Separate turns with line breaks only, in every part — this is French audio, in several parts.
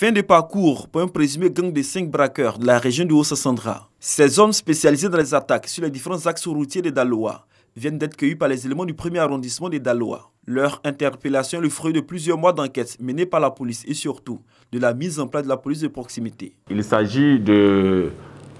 Fin de parcours pour un présumé gang de 5 braqueurs de la région du Haut-Sassandra. Ces hommes spécialisés dans les attaques sur les différents axes routiers de Daloa viennent d'être cueillis par les éléments du premier arrondissement de Daloa. Leur interpellation est le fruit de plusieurs mois d'enquête menée par la police et surtout de la mise en place de la police de proximité.
Il s'agit de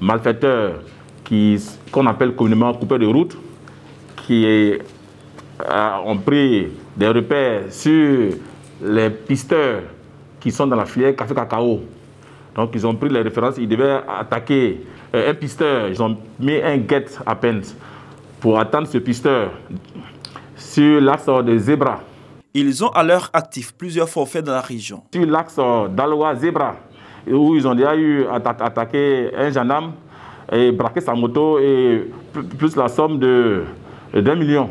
malfaiteurs qu'on appelle communément coupeurs de route, qui ont pris des repères sur les pisteurs qui sont dans la filière café cacao. Donc ils ont pris les références, ils devaient attaquer un pisteur, ils ont mis un guet à peine pour attendre ce pisteur sur l'axe de Zebra.
Ils ont à leur actif plusieurs forfaits dans la région.
Sur l'axe Daloa-Zebra, où ils ont déjà eu attaqué un gendarme et braqué sa moto et plus la somme d'1 million.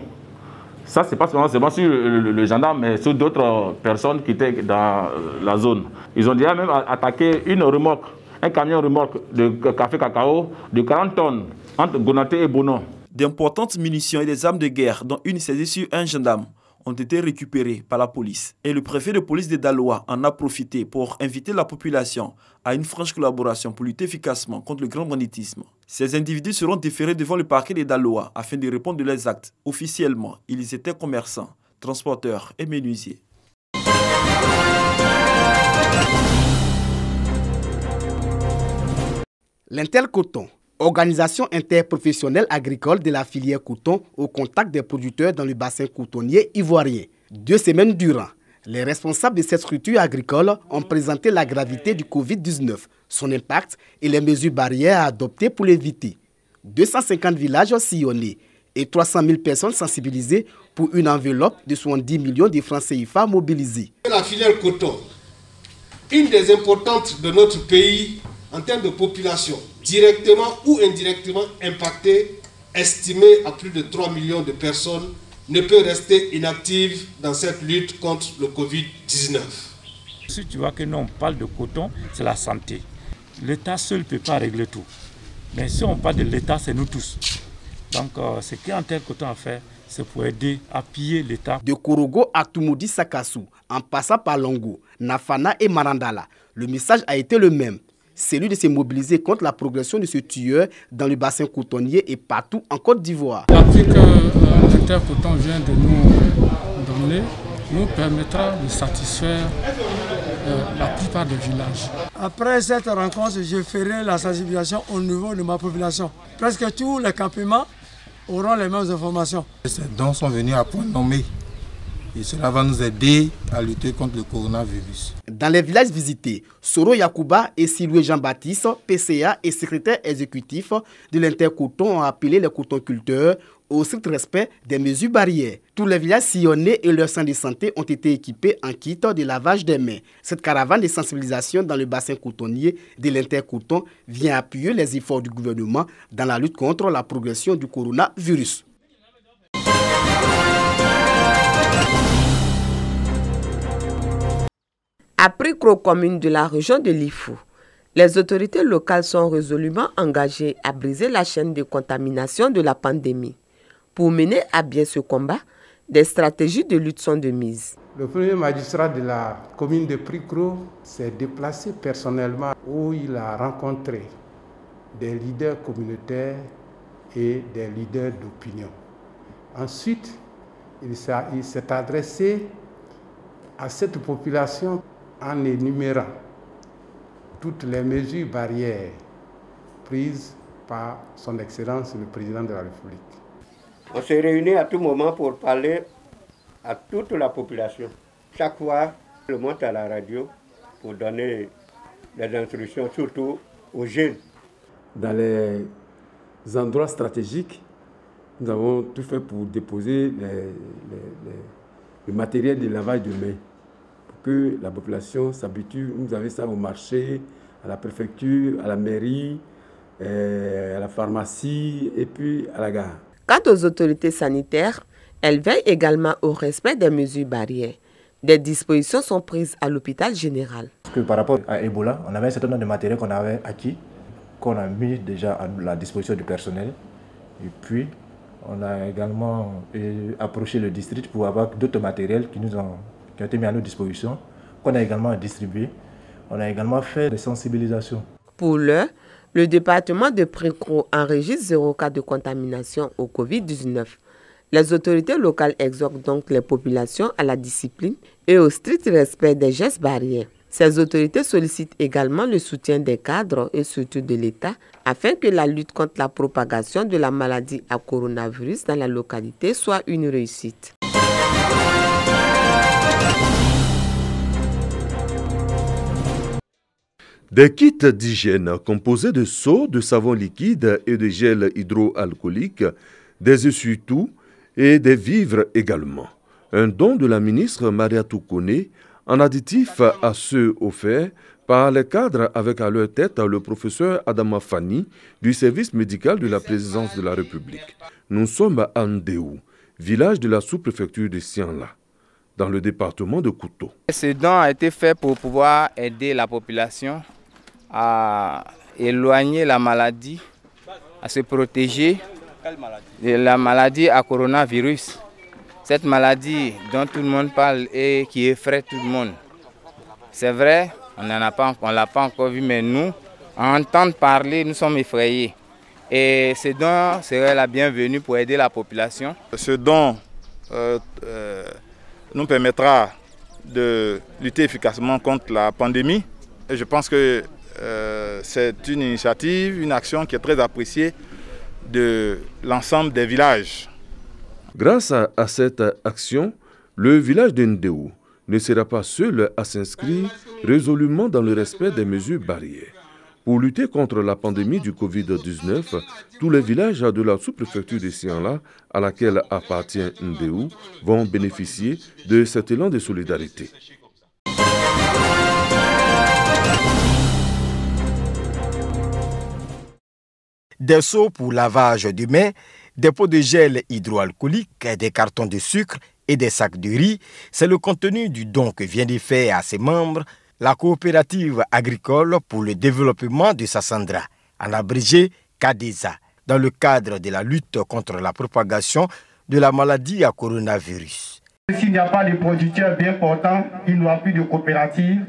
Ça, c'est pas seulement sur le gendarme, mais sur d'autres personnes qui étaient dans la zone. Ils ont déjà même attaqué une remorque, un camion remorque de café cacao de 40 tonnes entre Gonaté et Bonon.
D'importantes munitions et des armes de guerre, dont une saisie sur un gendarme, ont été récupérées par la police. Et le préfet de police de Daloa en a profité pour inviter la population à une franche collaboration pour lutter efficacement contre le grand banditisme. Ces individus seront déférés devant le parquet de Daloa afin de répondre de leurs actes. Officiellement, ils étaient commerçants, transporteurs et menuisiers.
L'Intercoton, organisation interprofessionnelle agricole de la filière coton au contact des producteurs dans le bassin cotonnier ivoirien. 2 semaines durant, les responsables de cette structure agricole ont présenté la gravité du Covid-19, son impact et les mesures barrières à adopter pour l'éviter. 250 villages sillonnés et 300 000 personnes sensibilisées pour une enveloppe de 70 millions de francs CFA mobilisés.
La filière coton, une des importantes de notre pays en termes de population, directement ou indirectement impactée, estimée à plus de 3 millions de personnes, ne peut rester inactive dans cette lutte contre le Covid-19.
Si tu vois que nous on parle de coton, c'est la santé. L'État seul ne peut pas régler tout. Mais si on parle de l'État, c'est nous tous. Donc ce qu'Intercoton a fait, c'est pour aider à piller l'État.
De Korogo à Toumoudi Sakassou, en passant par Longo, Nafana et Marandala, le message a été le même. Celui de se mobiliser contre la progression de ce tueur dans le bassin cotonnier et partout en Côte d'Ivoire.
L'appui que l'Intercoton vient de nous donner nous permettra de satisfaire la plupart des villages.
Après cette rencontre, je ferai la sensibilisation au niveau de ma population. Presque tous les campements auront les mêmes informations.
Ces dons sont venus à point nommé. Et cela va nous aider à lutter contre le coronavirus.
Dans les villages visités, Soro Yakuba et Siloué Jean-Baptiste, PCA et secrétaire exécutif de l'Intercoton ont appelé les cotonculteurs au strict respect des mesures barrières. Tous les villages sillonnés et leurs centres de santé ont été équipés en kit de lavage des mains. Cette caravane de sensibilisation dans le bassin cotonnier de l'Intercoton vient appuyer les efforts du gouvernement dans la lutte contre la progression du coronavirus.
À Pricro, commune de la région de Lifou, les autorités locales sont résolument engagées à briser la chaîne de contamination de la pandémie. Pour mener à bien ce combat, des stratégies de lutte sont de mise.
Le premier magistrat de la commune de Pricro s'est déplacé personnellement où il a rencontré des leaders communautaires et des leaders d'opinion. Ensuite, il s'est adressé à cette population en énumérant toutes les mesures barrières prises par son Excellence le Président de la République.
On se réunit à tout moment pour parler à toute la population. Chaque fois, je monte à la radio pour donner des instructions, surtout aux jeunes.
Dans les endroits stratégiques, nous avons tout fait pour déposer le matériel de lavage de mains. Que la population s'habitue. Vous avez ça au marché, à la préfecture, à la mairie, à la pharmacie et puis à la gare.
Quant aux autorités sanitaires, elles veillent également au respect des mesures barrières. Des dispositions sont prises à l'hôpital général.
Parce que par rapport à Ebola, on avait un certain nombre de matériel qu'on avait acquis, qu'on a mis déjà à la disposition du personnel. Et puis, on a également approché le district pour avoir d'autres matériels qui ont été mis à notre disposition, qu'on a également distribué On a également fait des sensibilisations.
Pour l'heure, le département de Pricro enregistre 0 cas de contamination au Covid-19. Les autorités locales exhortent donc les populations à la discipline et au strict respect des gestes barrières. Ces autorités sollicitent également le soutien des cadres et surtout de l'État afin que la lutte contre la propagation de la maladie à coronavirus dans la localité soit une réussite.
Des kits d'hygiène composés de seaux, de savon liquide et de gel hydroalcoolique, des essuie-tout et des vivres également. Un don de la ministre Maria Toukone en additif à ceux offerts par les cadres avec à leur tête le professeur Adama Fani du service médical de la présidence de la République. Nous sommes à Ndéou, village de la sous-préfecture de Sianla, dans le département de Kouto.
Ce don a été fait pour pouvoir aider la population à éloigner la maladie, à se protéger de la maladie à coronavirus. Cette maladie dont tout le monde parle et qui effraie tout le monde. C'est vrai, on ne l'a pas encore vu, mais nous, en entendre parler, nous sommes effrayés. Et ce don serait la bienvenue pour aider la population.
Ce don nous permettra de lutter efficacement contre la pandémie. Et je pense que c'est une initiative, une action qui est très appréciée de l'ensemble des villages.
Grâce à cette action, le village de Ndéou ne sera pas seul à s'inscrire résolument dans le respect des mesures barrières. Pour lutter contre la pandémie du Covid-19, tous les villages de la sous-préfecture de Sianla, à laquelle appartient Ndéou, vont bénéficier de cet élan de solidarité.
Des seaux pour lavage de mains, des pots de gel hydroalcoolique, des cartons de sucre et des sacs de riz, c'est le contenu du don que vient de faire à ses membres la coopérative agricole pour le développement de Sassandra, en abrégé CADESA, dans le cadre de la lutte contre la propagation de la maladie à coronavirus.
S'il n'y a pas de producteurs bien portants, il n'y aura plus de coopérative,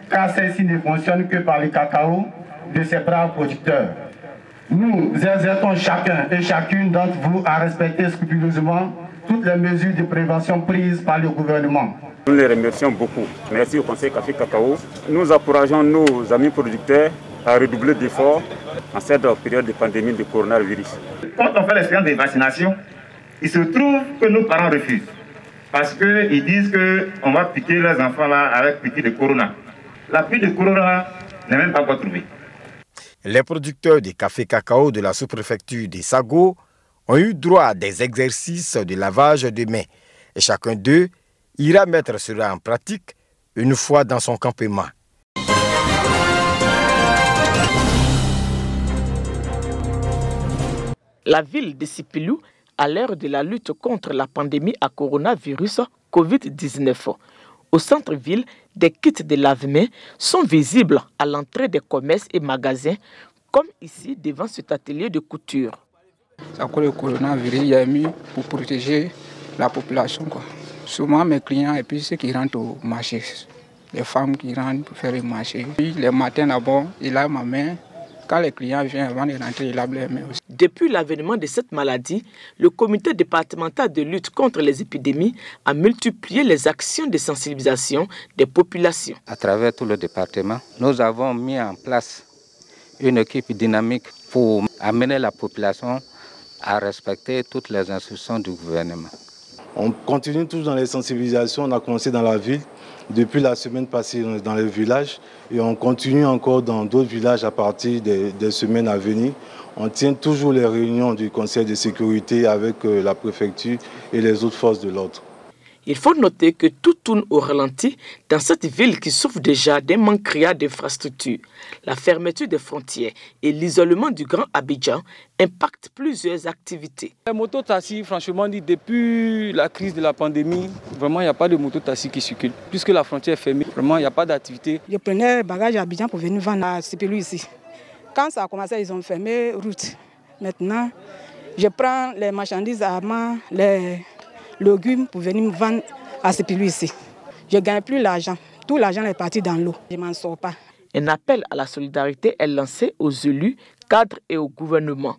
car celle-ci ne fonctionne que par les cacao de ces braves producteurs. Nous exhortons chacun et chacune d'entre vous à respecter scrupuleusement toutes les mesures de prévention prises par le gouvernement.
Nous les remercions beaucoup. Merci au Conseil Café Cacao. Nous encourageons nos amis producteurs à redoubler d'efforts en cette période de pandémie de coronavirus.
Quand on fait l'expérience de vaccination, il se trouve que nos parents refusent. Parce qu'ils disent qu'on va piquer leurs enfants là avec piqûre de corona. La piqûre de corona n'est même pas encore trouvée.
Les producteurs de café cacao de la sous-préfecture de Sago ont eu droit à des exercices de lavage de mains. Et chacun d'eux ira mettre cela en pratique une fois dans son campement.
La ville de Sipilou, à l'heure de la lutte contre la pandémie à coronavirus Covid-19. Au centre-ville, des kits de lave-mains sont visibles à l'entrée des commerces et magasins, comme ici devant cet atelier de couture.
À cause du coronavirus, il y a mis pour protéger la population, quoi. Souvent mes clients et puis ceux qui rentrent au marché, les femmes qui rentrent pour faire le marché. Puis les matins d'abord, il lave ma main. Quand les clients viennent avant de rentrer, il lave les mains aussi.
Depuis l'avènement de cette maladie, le comité départemental de lutte contre les épidémies a multiplié les actions de sensibilisation des populations.
À travers tout le département, nous avons mis en place une équipe dynamique pour amener la population à respecter toutes les instructions du gouvernement.
On continue toujours dans les sensibilisations, on a commencé dans la ville, depuis la semaine passée dans les villages et on continue encore dans d'autres villages à partir des semaines à venir. On tient toujours les réunions du conseil de sécurité avec la préfecture et les autres forces de l'ordre.
Il faut noter que tout tourne au ralenti dans cette ville qui souffre déjà d'un manque criard d'infrastructures. La fermeture des frontières et l'isolement du Grand Abidjan impactent plusieurs activités.
Les motos-taxis, franchement, depuis la crise de la pandémie, vraiment, il n'y a pas de motos-taxis qui circulent. Puisque la frontière est fermée, vraiment, il n'y a pas d'activité.
Je prenais le bagage à Abidjan pour venir vendre à Sipilou ici. Quand ça a commencé, ils ont fermé route. Maintenant, je prends les marchandises à main, les légumes pour venir me vendre à Sipilou ici. Je ne gagne plus l'argent. Tout l'argent est parti dans l'eau. Je ne m'en sors pas.
Un appel à la solidarité est lancé aux élus, cadres et au gouvernement.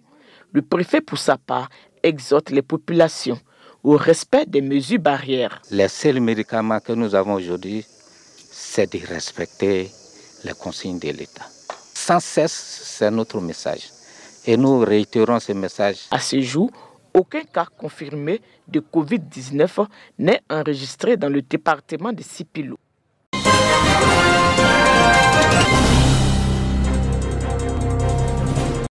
Le préfet, pour sa part, exhorte les populations au respect des mesures barrières.
Les seuls médicaments que nous avons aujourd'hui, c'est de respecter les consignes de l'État. Sans cesse, c'est notre message. Et nous réitérons ce message.
À ce jour, aucun cas confirmé de Covid-19 n'est enregistré dans le département de Sipilou.